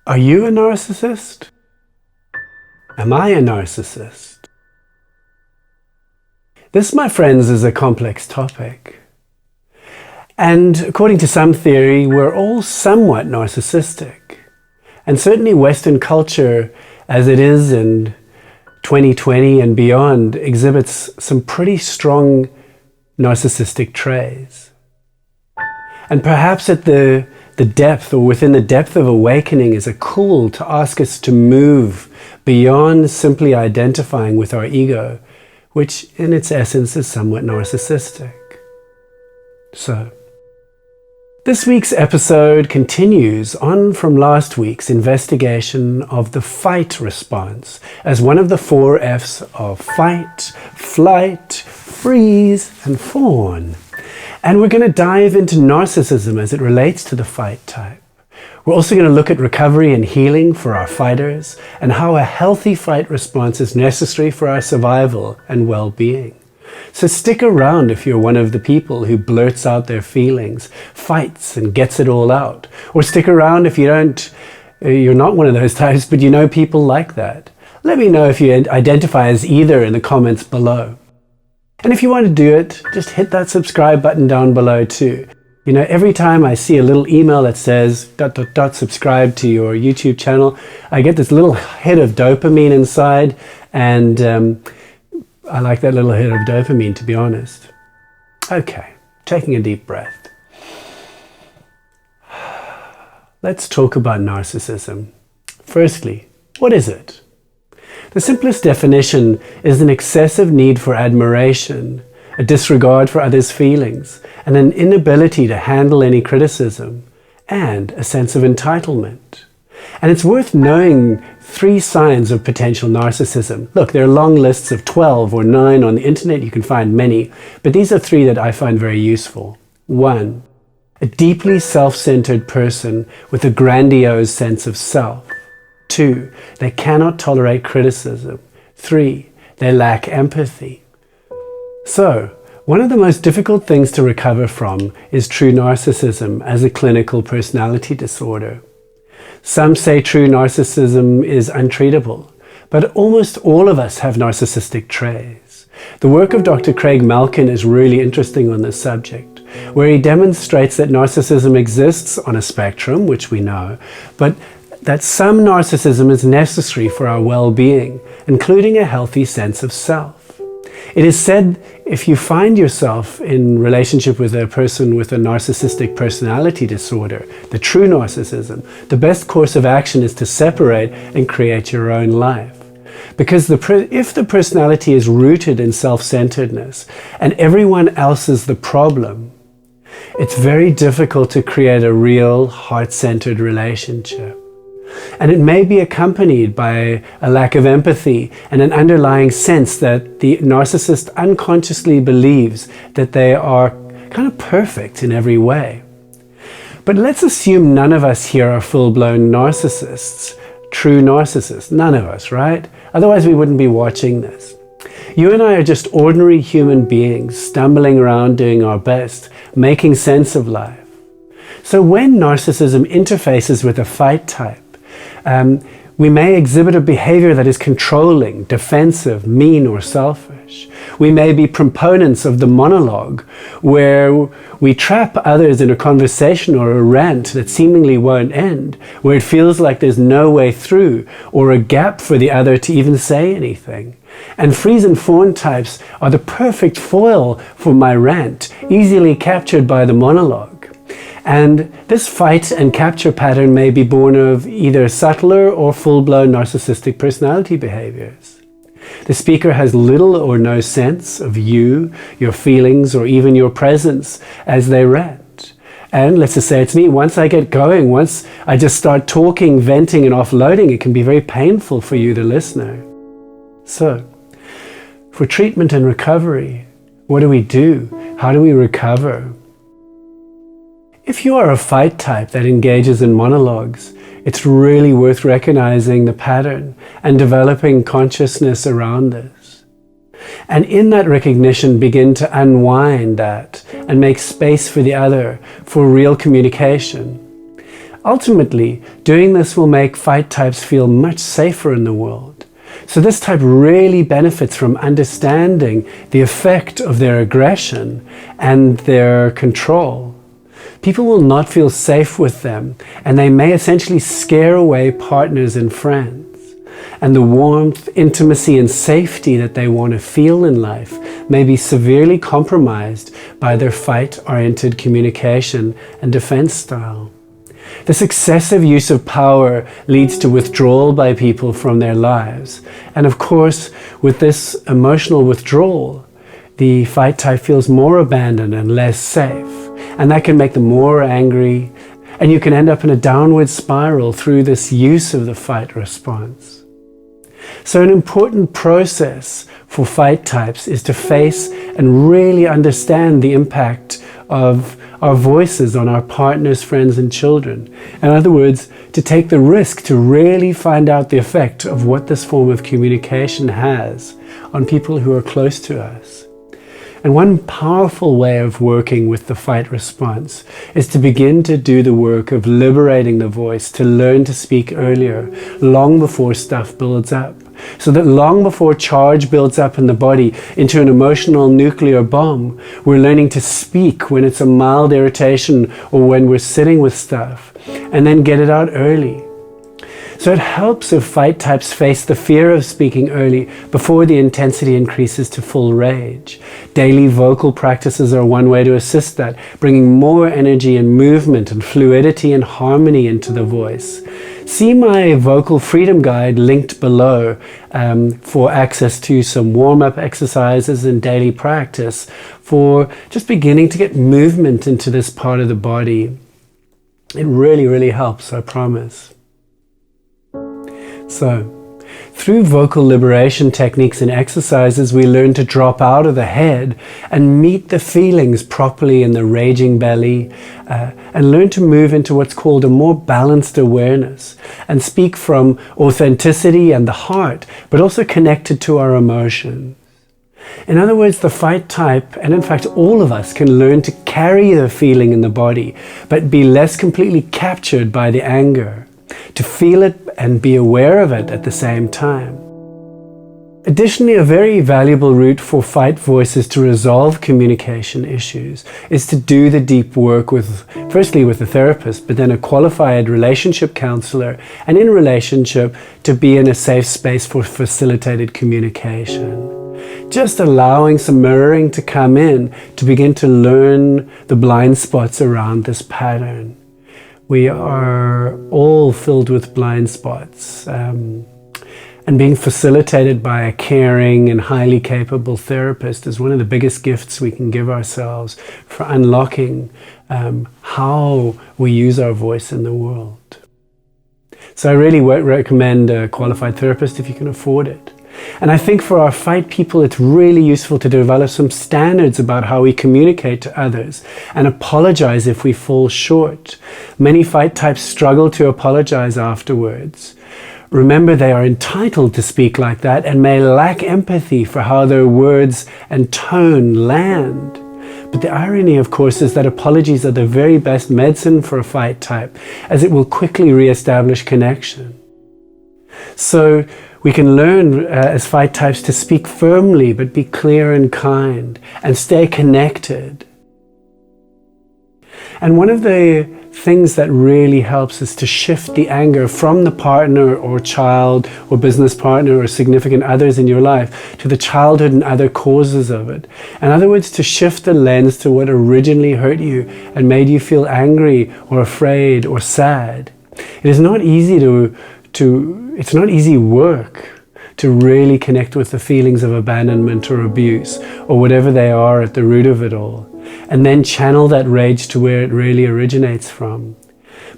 Are you a narcissist? Am I a narcissist? This, my friends, is a complex topic. And according to some theory, we're all somewhat narcissistic. And certainly Western culture, as it is in 2020 and beyond, exhibits some pretty strong narcissistic traits. And perhaps at the depth, or within the depth of awakening, is a call to ask us to move beyond simply identifying with our ego, which in its essence is somewhat narcissistic. So, this week's episode continues on from last week's investigation of the fight response as one of the 4 F's of fight, flight, freeze, and fawn. And we're going to dive into narcissism as it relates to the fight type. We're also going to look at recovery and healing for our fighters and how a healthy fight response is necessary for our survival and well-being. So stick around if you're one of the people who blurts out their feelings, fights, and gets it all out. Or stick around if you're not one of those types, but you know people like that. Let me know if you identify as either in the comments below. And if you want to do it, just hit that subscribe button down below too. You know, every time I see a little email that says ... subscribe to your YouTube channel, I get this little hit of dopamine inside, and I like that little hit of dopamine, to be honest. Okay, taking a deep breath. Let's talk about narcissism. Firstly, what is it? The simplest definition is an excessive need for admiration, a disregard for others' feelings, and an inability to handle any criticism, and a sense of entitlement. And it's worth knowing 3 signs of potential narcissism. Look, there are long lists of 12 or 9 on the internet. You can find many, but these are 3 that I find very useful. 1, a deeply self-centered person with a grandiose sense of self. 2, they cannot tolerate criticism. 3, they lack empathy. So, one of the most difficult things to recover from is true narcissism as a clinical personality disorder. Some say true narcissism is untreatable, but almost all of us have narcissistic traits. The work of Dr. Craig Malkin is really interesting on this subject, where he demonstrates that narcissism exists on a spectrum, which we know, but that some narcissism is necessary for our well-being, including a healthy sense of self. It is said if you find yourself in relationship with a person with a narcissistic personality disorder, the true narcissism, the best course of action is to separate and create your own life. Because if the personality is rooted in self-centeredness and everyone else is the problem, it's very difficult to create a real heart-centered relationship. And it may be accompanied by a lack of empathy and an underlying sense that the narcissist unconsciously believes that they are kind of perfect in every way. But let's assume none of us here are full-blown narcissists, true narcissists. None of us, right? Otherwise we wouldn't be watching this. You and I are just ordinary human beings stumbling around doing our best, making sense of life. So when narcissism interfaces with a fight type, we may exhibit a behavior that is controlling, defensive, mean, or selfish. We may be proponents of the monologue, where we trap others in a conversation or a rant that seemingly won't end, where it feels like there's no way through or a gap for the other to even say anything. And freeze and fawn types are the perfect foil for my rant, easily captured by the monologue. And this fight and capture pattern may be born of either subtler or full-blown narcissistic personality behaviors. The speaker has little or no sense of you, your feelings, or even your presence as they rant. And let's just say it's me. Once I get going, once I just start talking, venting, and offloading, it can be very painful for you, the listener. So, for treatment and recovery, what do we do? How do we recover? If you are a fight type that engages in monologues, it's really worth recognizing the pattern and developing consciousness around this. And in that recognition, begin to unwind that and make space for the other, for real communication. Ultimately, doing this will make fight types feel much safer in the world. So this type really benefits from understanding the effect of their aggression and their control. People will not feel safe with them, and they may essentially scare away partners and friends. And the warmth, intimacy, and safety that they want to feel in life may be severely compromised by their fight-oriented communication and defense style. This excessive use of power leads to withdrawal by people from their lives. And of course, with this emotional withdrawal, the fight type feels more abandoned and less safe. And that can make them more angry. And you can end up in a downward spiral through this use of the fight response. So an important process for fight types is to face and really understand the impact of our voices on our partners, friends, and children. In other words, to take the risk to really find out the effect of what this form of communication has on people who are close to us. And one powerful way of working with the fight response is to begin to do the work of liberating the voice, to learn to speak earlier, long before stuff builds up. So that long before charge builds up in the body into an emotional nuclear bomb, we're learning to speak when it's a mild irritation or when we're sitting with stuff, and then get it out early. So it helps if fight types face the fear of speaking early before the intensity increases to full rage. Daily vocal practices are one way to assist that, bringing more energy and movement and fluidity and harmony into the voice. See my vocal freedom guide linked below for access to some warm-up exercises and daily practice for just beginning to get movement into this part of the body. It really, really helps, I promise. So, through vocal liberation techniques and exercises, we learn to drop out of the head and meet the feelings properly in the raging belly, and learn to move into what's called a more balanced awareness and speak from authenticity and the heart, but also connected to our emotions. In other words, the fight type, and in fact all of us, can learn to carry the feeling in the body, but be less completely captured by the anger. To feel it and be aware of it at the same time. Additionally, a very valuable route for fight voices to resolve communication issues is to do the deep work firstly with a therapist, but then a qualified relationship counselor, and in relationship to be in a safe space for facilitated communication. Just allowing some mirroring to come in to begin to learn the blind spots around this pattern. We are all filled with blind spots, and being facilitated by a caring and highly capable therapist is one of the biggest gifts we can give ourselves for unlocking how we use our voice in the world. So I really recommend a qualified therapist if you can afford it. And I think for our fight people, it's really useful to develop some standards about how we communicate to others and apologize if we fall short. Many fight types struggle to apologize afterwards. Remember, they are entitled to speak like that and may lack empathy for how their words and tone land. But the irony, of course, is that apologies are the very best medicine for a fight type, as it will quickly re-establish connection. So we can learn as fight types to speak firmly, but be clear and kind, and stay connected. And one of the things that really helps is to shift the anger from the partner or child or business partner or significant others in your life to the childhood and other causes of it. In other words, to shift the lens to what originally hurt you and made you feel angry or afraid or sad. It is not easy it's not easy work to really connect with the feelings of abandonment or abuse or whatever they are at the root of it all, and then channel that rage to where it really originates from.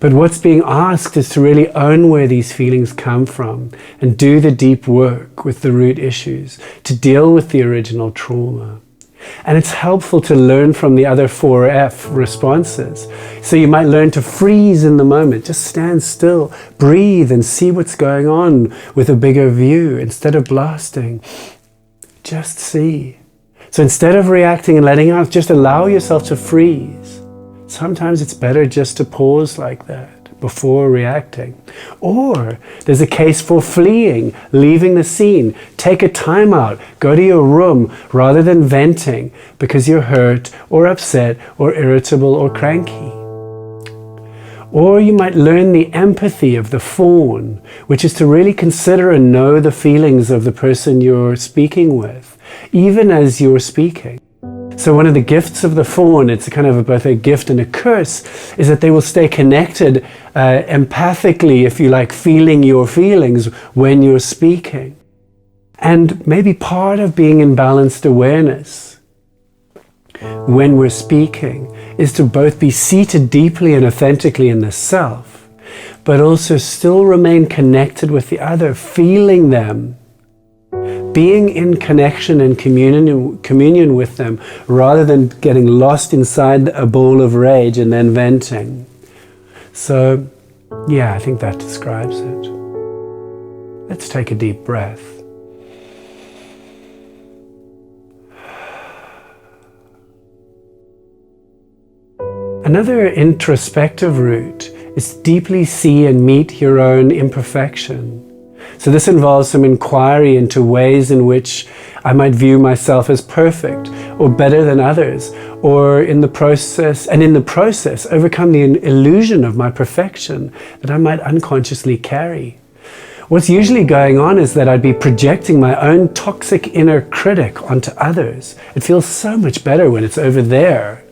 But what's being asked is to really own where these feelings come from and do the deep work with the root issues to deal with the original trauma. And it's helpful to learn from the other 4F responses. So you might learn to freeze in the moment, just stand still, breathe and see what's going on with a bigger view instead of blasting. Just see. So instead of reacting and letting out, just allow yourself to freeze. Sometimes it's better just to pause like that. before reacting. Or there's a case for fleeing, leaving the scene, take a time out, go to your room rather than venting because you're hurt or upset or irritable or cranky. Or you might learn the empathy of the fawn, which is to really consider and know the feelings of the person you're speaking with, even as you're speaking. So one of the gifts of the fawn, it's kind of both a gift and a curse, is that they will stay connected empathically, if you like, feeling your feelings when you're speaking. And maybe part of being in balanced awareness when we're speaking is to both be seated deeply and authentically in the self, but also still remain connected with the other, feeling them, being in connection and communion with them, rather than getting lost inside a bowl of rage and then venting. So, yeah, I think that describes it. Let's take a deep breath. Another introspective route is to deeply see and meet your own imperfection. So this involves some inquiry into ways in which I might view myself as perfect or better than others, or in the process overcome the illusion of my perfection that I might unconsciously carry. What's usually going on is that I'd be projecting my own toxic inner critic onto others. It feels so much better when it's over there.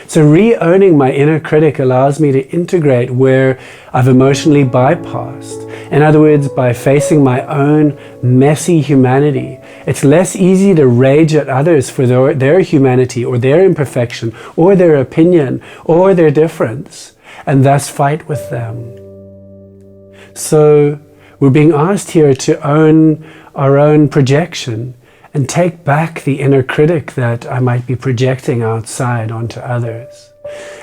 So re-owning my inner critic allows me to integrate where I've emotionally bypassed. In other words, by facing my own messy humanity, it's less easy to rage at others for their humanity or their imperfection or their opinion or their difference, and thus fight with them. So we're being asked here to own our own projection and take back the inner critic that I might be projecting outside onto others,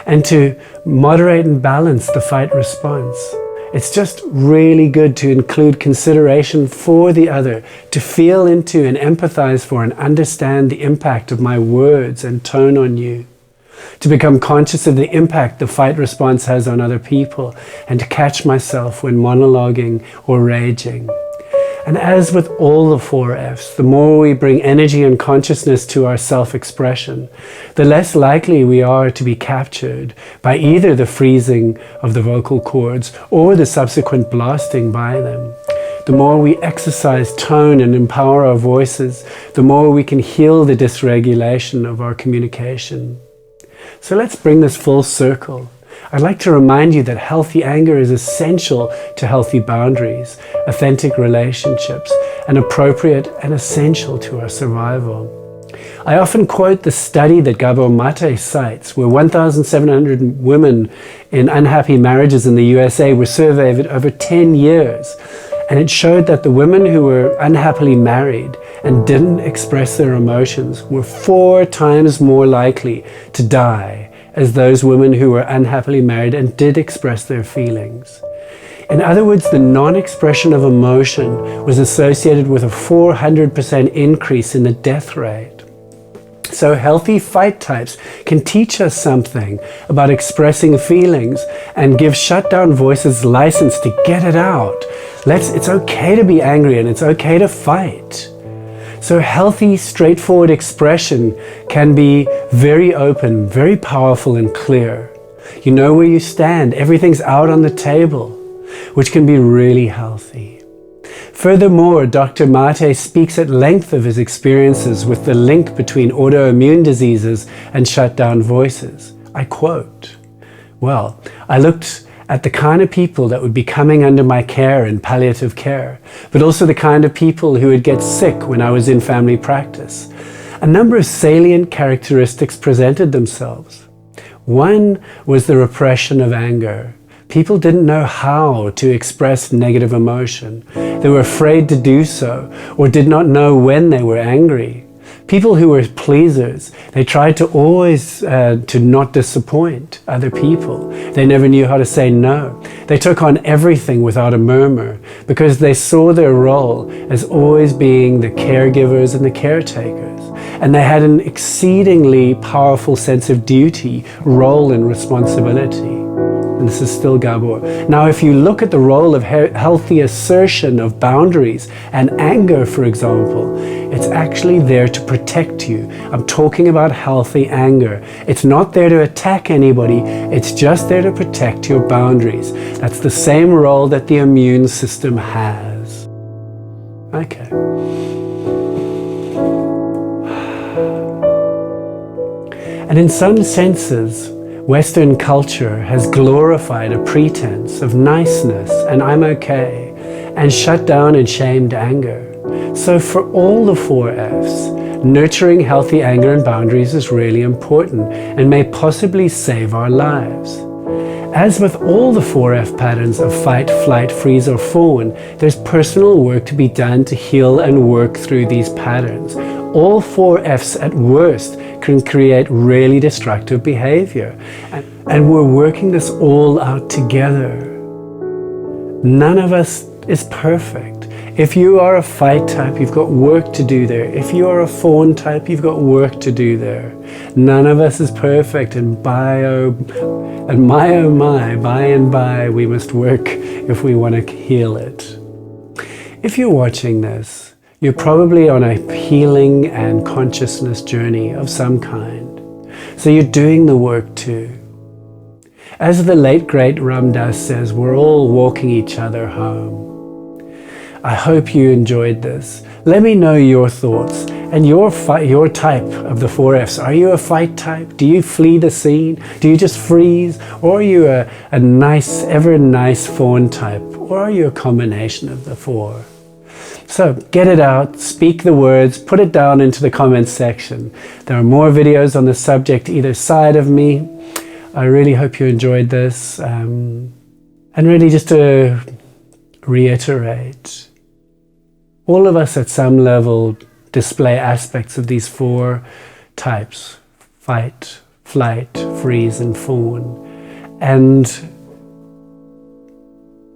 and to moderate and balance the fight response. It's just really good to include consideration for the other, to feel into and empathize for and understand the impact of my words and tone on you, to become conscious of the impact the fight response has on other people, and to catch myself when monologuing or raging. And as with all the 4 F's, the more we bring energy and consciousness to our self-expression, the less likely we are to be captured by either the freezing of the vocal cords or the subsequent blasting by them. The more we exercise tone and empower our voices, the more we can heal the dysregulation of our communication. So let's bring this full circle. I'd like to remind you that healthy anger is essential to healthy boundaries, authentic relationships, and appropriate and essential to our survival. I often quote the study that Gabor Mate cites, where 1,700 women in unhappy marriages in the USA were surveyed over 10 years. And it showed that the women who were unhappily married and didn't express their emotions were 4 times more likely to die as those women who were unhappily married and did express their feelings. In other words, the non-expression of emotion was associated with a 400% increase in the death rate. So healthy fight types can teach us something about expressing feelings and give shutdown voices license to get it out. It's okay to be angry and it's okay to fight. So healthy, straightforward expression can be very open, very powerful and clear. You know where you stand, everything's out on the table, which can be really healthy. Furthermore, Dr. Mate speaks at length of his experiences with the link between autoimmune diseases and shutdown voices. I quote, "Well, I looked at the kind of people that would be coming under my care in palliative care, but also the kind of people who would get sick when I was in family practice. A number of salient characteristics presented themselves. One was the repression of anger. People didn't know how to express negative emotion. They were afraid to do so, or did not know when they were angry. People who were pleasers, they tried to always to not disappoint other people. They never knew how to say no. They took on everything without a murmur because they saw their role as always being the caregivers and the caretakers. And they had an exceedingly powerful sense of duty, role, and responsibility. And this is still Gabor. Now, if you look at the role of healthy assertion of boundaries and anger, for example, it's actually there to protect you. I'm talking about healthy anger. It's not there to attack anybody. It's just there to protect your boundaries. That's the same role that the immune system has. Okay. And in some senses, Western culture has glorified a pretense of niceness and I'm okay, and shut down and shamed anger. So for all the 4Fs, nurturing healthy anger and boundaries is really important and may possibly save our lives. As with all the 4F patterns of fight, flight, freeze, or fawn, there's personal work to be done to heal and work through these patterns. All 4Fs at worst can create really destructive behavior. And we're working this all out together. None of us is perfect. If you are a fight type, you've got work to do there. If you are a fawn type, you've got work to do there. None of us is perfect, and by and by, we must work if we want to heal it. If you're watching this, you're probably on a healing and consciousness journey of some kind. So you're doing the work too. As the late great Ram Dass says, we're all walking each other home. I hope you enjoyed this. Let me know your thoughts and your type of the 4Fs. Are you a fight type? Do you flee the scene? Do you just freeze? Or are you a nice, ever nice fawn type? Or are you a combination of the 4? So get it out, speak the words, put it down into the comments section. There are more videos on the subject either side of me. I really hope you enjoyed this. And really just to reiterate, all of us at some level display aspects of these 4 types: fight, flight, freeze, and fawn. And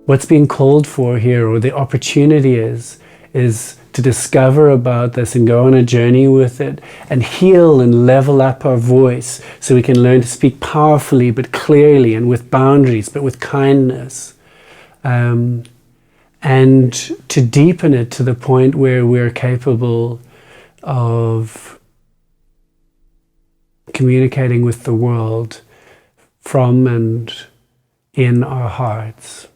what's being called for here, or the opportunity is to discover about this and go on a journey with it and heal and level up our voice so we can learn to speak powerfully but clearly and with boundaries but with kindness. And to deepen it to the point where we're capable of communicating with the world from and in our hearts.